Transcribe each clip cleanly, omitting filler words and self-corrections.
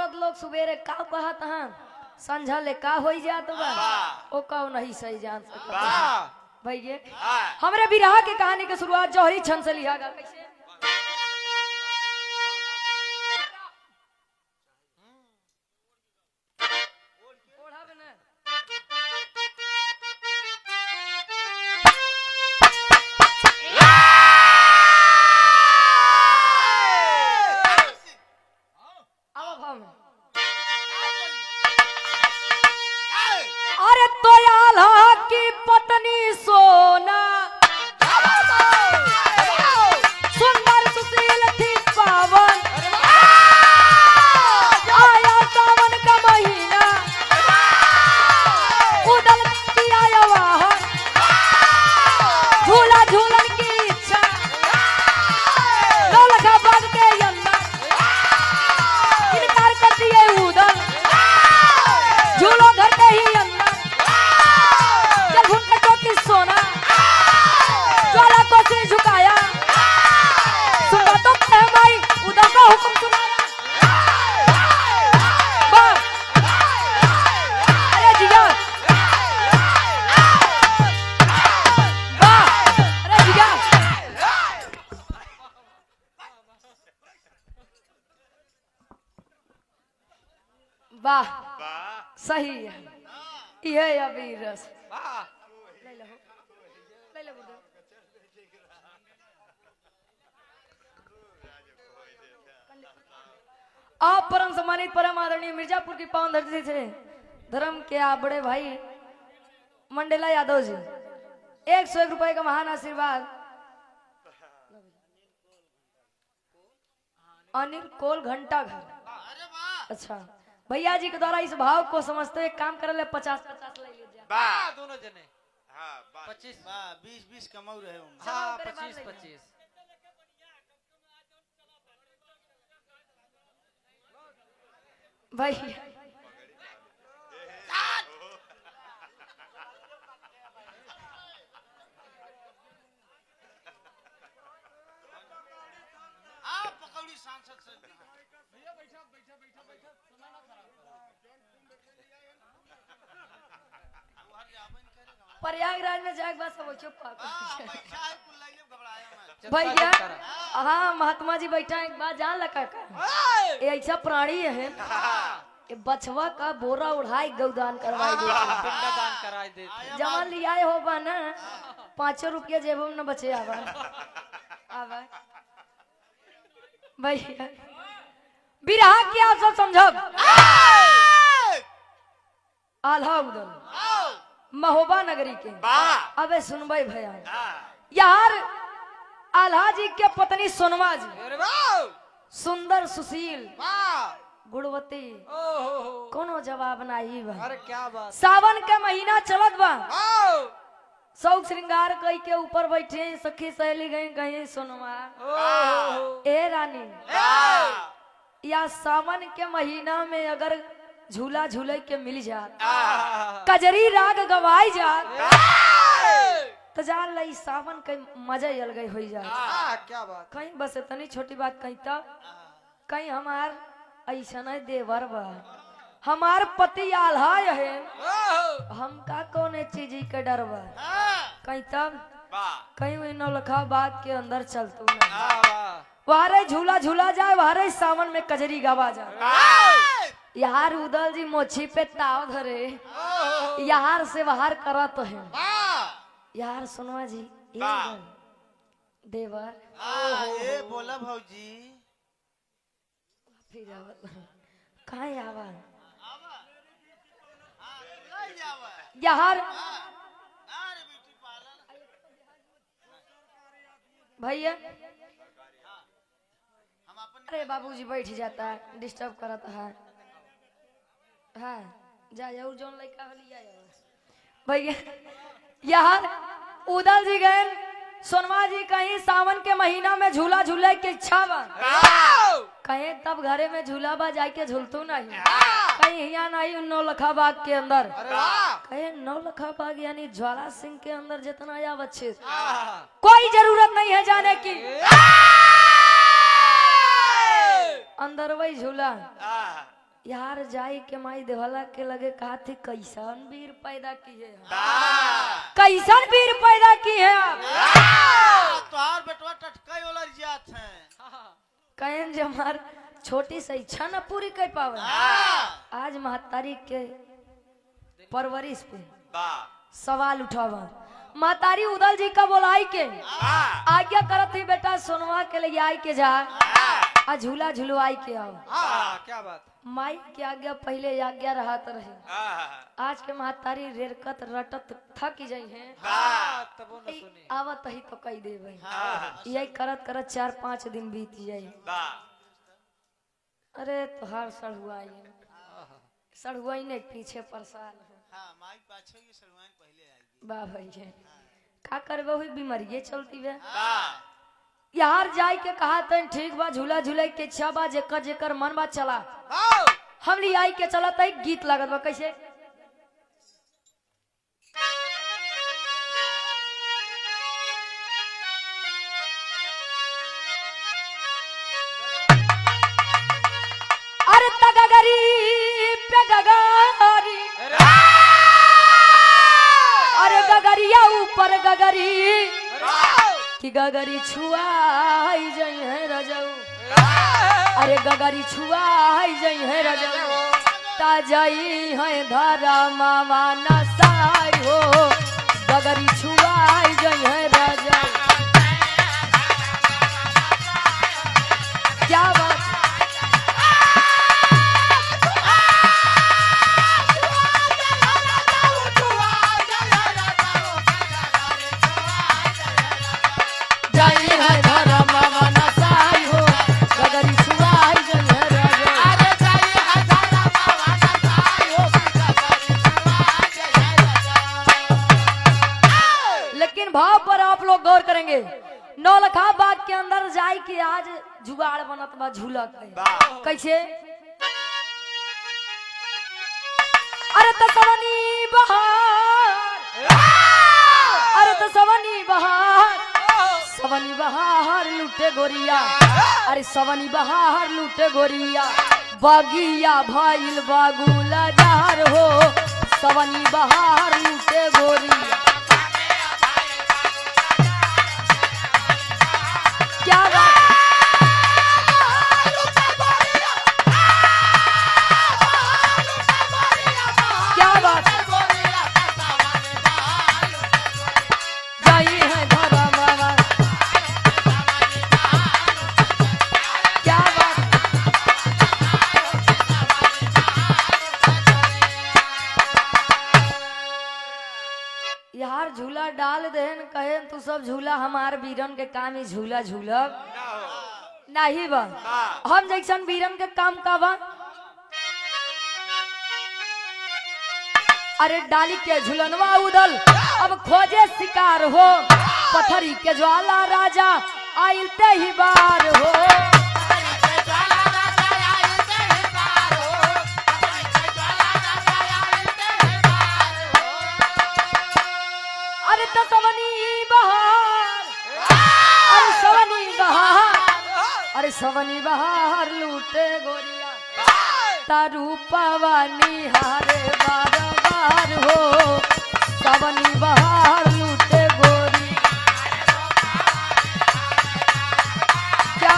औरत लोग सुबेरे का कहत हैं संझा ले का हो जात बा ओ का नहीं सही जान सकता भैया। हमरे बिरहा की कहानी के शुरुआत जौहरी छंद से लिया गा कैसे अरे तो आल्हा की पत्नी सोना सुंदर सुशील थी पावन आया सावन का महीना उदल किया वाहन झूला झूलन की इच्छा लौलखा बाग के अंदर इनकार कर दिए उदल झूलो घर के ही अंदर सोना ज्वाला को सिर झुकाया सुना तो माई उधर का हुक्म सुनाया अरे जिया अरे जिया वाह सही है ये अभी रस आप परम सम्मानित परम आदरणीय मिर्जापुर की पावन धरती से धर्म के आप बड़े भाई मंडेला यादव जी 101 रुपए का महान आशीर्वाद अनिल कोल घंटा घर। अच्छा भैया जी के द्वारा इस भाव को समझते हुए काम कर ले 50-50 ले लीजिए दोनों जने 25 20-20 कमाऊ रहे होंगे। हाँ 25-25 भाई पकौड़ी सांसद से भैया बैठा बैठा बैठा बैठा समय ना खराब प्रयागराज में जाके बस वो चुप भैया। हाँ महात्मा जी बैठा एक बात जान लगा का ये ऐसा प्राणी है ये बछवा का बोरा उड़ाई गौदान करवाई दे जमा लिया हो बना 5 रुपया जेब में न बचे आवा आवा भैया बिरहा की आप सब समझो आल्हा उदल महोबा नगरी के अबे सुनबे भैया यार आल्हा जी के पत्नी सोनमा जी सुंदर सुशील गुणवती कोनो जवाब नहीं बा। अरे क्या बात सावन का महीना चलत बा शौक श्रृंगार कई के ऊपर बैठे सखी सहेली गई कहीं सोनमा ए रानी या सावन के महीना में अगर झूला झूले के मिल जात कजरी राग गवाई जात तो जान ली सावन के मजा अलग हो जात। क्या बात कहीं बस इतनी छोटी बात कहीं तब कहीं हमार ऐसा नहीं देवर बा हमार पति आल्हा है हमका कौन चीज के डर बा कहीं तब कहीं वही नौलखा बाग के अंदर चलतू ना वारे झूला झूला जाए वारे सावन में कजरी गवा जाए यार उदल जी मोछी पे ताव धरे यार से बाहर करत है यार सुनवा जी देवर ए बोला भौजी फिर कहाँ आवा यार भैया अरे बाबूजी बैठ जाता है डिस्टर्ब करता है हाँ जा जाओ जोन लड़का लिया भैया यार उदल जी गए सोनमा जी कहीं सावन के महीना में झूला झूले की इच्छा बा कहीं तब घरे में झूला बा जाके झूलतू नहीं कहीं यहाँ नहीं नौलखा बाग के अंदर कहीं नौलखा बाग यानी ज्वाला सिंह के अंदर जितना या बच्चे कोई जरूरत नहीं है जाने की अंदर वही झूला यार जाई के माई देवला के लगे कहा थी कैसन वीर पैदा की है, कैसन वीर पैदा की है। तोहार बेटवा टटकाई वाला जात है। कहन जे हमार छोटी सी इच्छा न पूरी कर पावे, आज महतारी के परवरिश पे सवाल उठावा। महतारी उदल जी का बोलाई के आज्ञा करत ही बेटा सोनवा के लिए आई के जा आ झूला झुलवाई के आओ। क्या बात। माई के आज्ञा पहले आज्ञा रहत रहे, आज के महतारी रेरकत रटत थक जाई है, तब न सुनी आवत ही तो कही देवे। यही करत करत 4-5 दिन बीत जाए। अरे तोहार सड़ुआई सड़ुआई ने पीछे परेशान है। माई पाछे की सलमान पहले आई। वाह भैया का करबे हुई बीमारिये चलती है। यार जाय के कहा तन ठीक बा, झूला झूले के इच्छा बा, जेकर जेकर मन बा चला। हम ली आई के चला त गीत लागत बा कैसे। अरे तगगरी पे गगारी, अरे गगरिया ऊपर गगरी कि गगरी छुआई जई है रजऊ। अरे गगरी छुआई जई है रजऊ, ता जई है धरा मामा नसाई हो। गगरी छुआई जई है रजऊ। क्या बात। भाव पर आप लोग गौर करेंगे। नौलखा बाग के अंदर जाए कि आज जुगाड़ बनत बा झूला कैसे। अरे तो सवनी बहार, अरे तो सवनी बहार, सवनी बहार लूटे गोरिया। अरे सवनी बहार लूटे गोरिया, बगिया भइल बागुला जार हो। सवनी बहार लूटे गोरिया। क्या बात। क्या बात। जाई है धरा मामा। क्या बात। यार झूला डाल देन कहे तू सब झूला हमार वीरन के काम ही झूला झूलब नहीं बा। हम जैसन वीरन के काम का बा। अरे डाली के झुलनवा उदल अब खोजे शिकार हो। पथरी के ज्वाला राजा आइलते ही बार हो। अरे तो सवनी बहार, अरे सवनी बहार, अरे सवनी बहार लूटे गोरिया। तारू पवानी हारे बार बार हो। सवनी बहार लूटे गोरी। क्या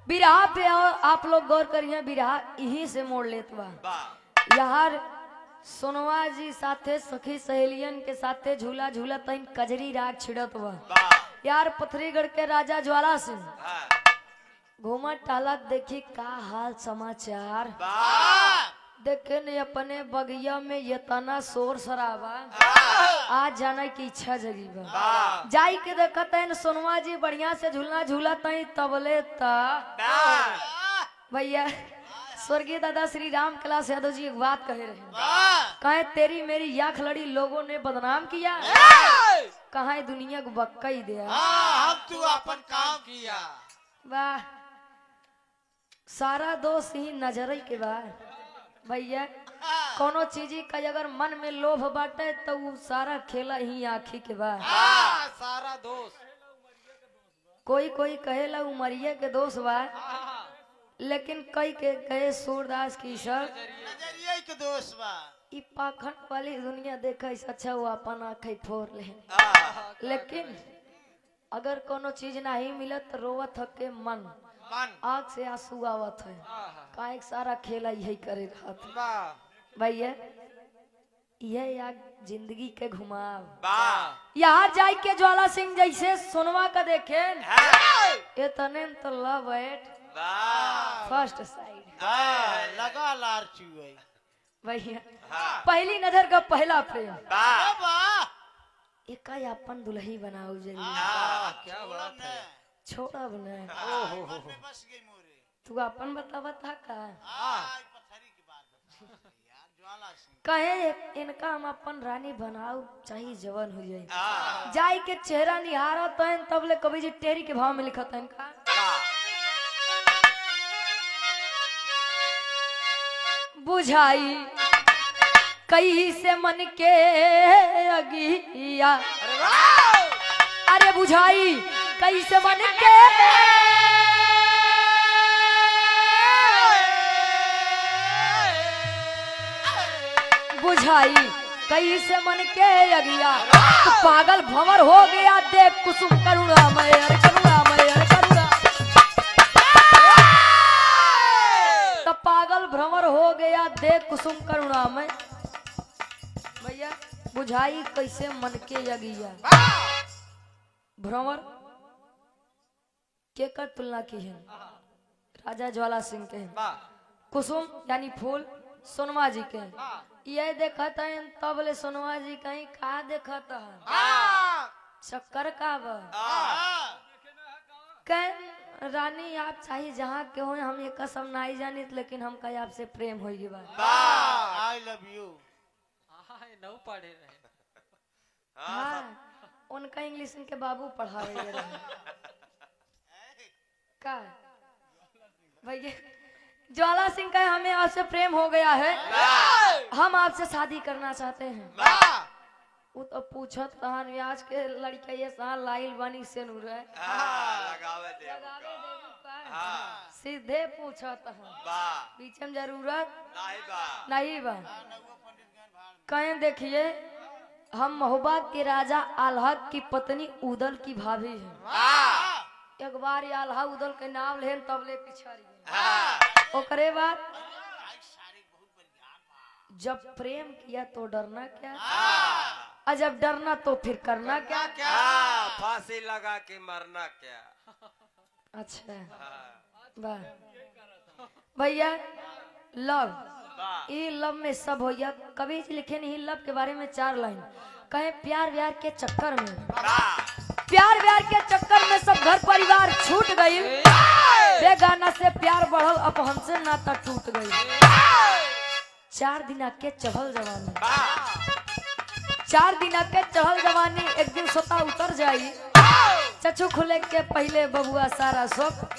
बिरहा पे आप लोग गौर करिए। बिरहा यही से मोड़ लेत बा। यार सोनवा जी साथे सखी सहेलियन के साथे झूला झूला तइन कजरी राग छिड़त बा। यार पथरीगढ़ के राजा ज्वाला सिंह घूमत टालत देखी का हाल समाचार। देखे ने अपने बगिया में यतना शोर शराबा, आज जाने की इच्छा जगी बा। जाई के देखत है सोनवा जी बढ़िया से झूलना झूला तई तबले ता भैया स्वर्गीय दादा श्री राम कैलाश यादव जी एक बात कहे रहे, वाह कहे तेरी मेरी आंख लड़ी लोगों ने बदनाम किया, कहा दुनिया को बक्का ही दिया। हाँ हम तू अपन काम किया। वाह, सारा दोष ही नजर के बाद भैया, कोनो चीज का अगर मन में लोभ बाटे तो वो सारा खेला ही आँखी के बाद। हाँ, सारा दोस्त कोई कोई कहेला उमरिया के दोष बा, लेकिन कई के कहे सूरदास की सर नजरिए के दोस्त बा। ई पाखंड वाली दुनिया देखे से अच्छा वो अपन आँखें फोड़ ले, लेकिन अगर कोनो चीज नहीं मिलत तो रोवत ह के मन मन आँख से आंसू आवत है, काहे के सारा खेला यही करे रहत वाह भैया। यह यार जिंदगी के घुमाव, वाह यहाँ जाय के ज्वाला सिंह जैसे सोनवा का देखे ये तने तो लव एट वाह फर्स्ट साइड हाँ, लगा लार चुए। भैया। पहली नजर का पहला प्रेम वाह वाह एक अपन दुल्ही बनाओ जल्दी, क्या बात है। छोड़ा बना मन में बस गई मोरे। तू अपन बतावा था का पत्थरी की बात यार ज्वाला सिंह। कहे इनका हम अपन रानी बनाओ चाहे जवन हो जाए, जाय के चेहरा निहारा तो तब ले कभी जी टेरी के भाव में लिखा था इनका। बुझाई कई से मन के अगिया, अरे वाह अरे बुझाई कई से मन के बुझाई कई से मन के अगिया, तो पागल भंवर हो गया देख कुसुम करुणा मैं, अरे करुणा मैं, अरे करुणा, तो पागल भ्रमर हो गया देख कुसुम करुणा में। भैया बुझाई कैसे मन के अगिया, भ्रमर के कर तुलना की है राजा ज्वाला सिंह के, कुसुम यानी फूल सोनवा जी के। ये देखत है तब ले सोनवा जी कहीं का देखत है चक्कर का बा कह रानी आप चाहे जहाँ के हो हम ये कसम नहीं जानी, लेकिन हम कहीं आपसे प्रेम हो गई बात। I love you. नौ पढ़े रहे हाँ, उनका इंग्लिश के बाबू पढ़ा रहे का भैया। ज्वाला सिंह का हमें आपसे प्रेम हो गया है, हम आपसे शादी करना चाहते हैं। वो तो पूछत कहान आज के लड़का ये सहा लाइल बनी से नूर है, सीधे पूछत बीच में जरूरत नहीं बा। कहें देखिए हम महोबा के राजा आल्हा की पत्नी उदल की भाभी है। एक बार आल्हा उदल के नाम ले तब ले पिछड़ी, ओकरे बाद जब प्रेम किया तो डरना क्या, और जब डरना तो फिर करना क्या। फांसी लगा के मरना क्या। अच्छा वाह भैया, लव ये लव में सब हो गया। कभी लिखे नहीं लव के बारे में 4 लाइन कहे प्यार व्यार के चक्कर में, प्यार व्यार के चक्कर में सब घर परिवार छूट गई, बेगाना से प्यार बढ़ल अपहन से नाता टूट गई। 4 दिन के चढ़ल जवानी, 4 दिन के चढ़ल जवानी एक दिन सोता उतर जाई, चचू खुले के पहले बबुआ सारा सब